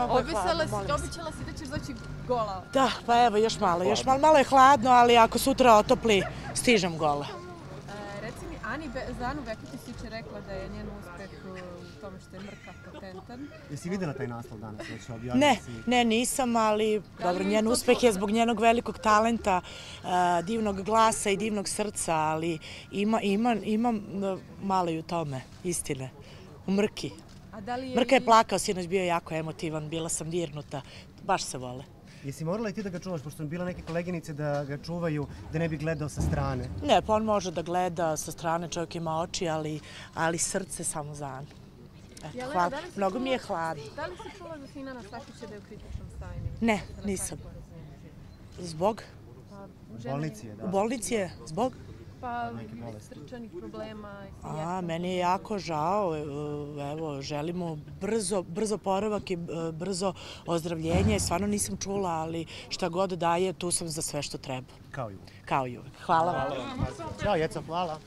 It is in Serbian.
Obećala si da ćeš doći gola. Da, pa evo još malo. Malo je hladno, ali ako sutra otopli, stižem gola. Reci mi, za Anu Beketić juče rekla da je njen uspeh u tome što je mrka patentan. Jesi vidjela taj naslov danas? Ne, nisam, ali dobro, njen uspeh je zbog njenog velikog talenta, divnog glasa i divnog srca, ali ima malo i u tome, istine, u mrki. Mrka je plakao, sinoć bio jako emotivan, bila sam dirnuta, baš se vole. Jesi morala i ti da ga čuvaš, pošto su bila neke koleginice da ga čuvaju, da ne bi gledao sa strane? Ne, pa on može da gleda sa strane, čovjek ima oči, ali srce samo za Anu. Eto, hvala. Mnogo mi je hladno. Da li si čula za Sinana Sakića da je u kritičnom stanju? Ne, nisam. Zbog? U bolnici je, da. U bolnici je? Zbog? Pa, srčanih problema. Meni je jako žao, evo, želim mu brzo oporavak i brzo ozdravljenje. Stvarno nisam čula, ali šta god daje, tu sam za sve što treba. Kao i uvek. Kao i uvek. Hvala vam. Ćao, Jeco, hvala.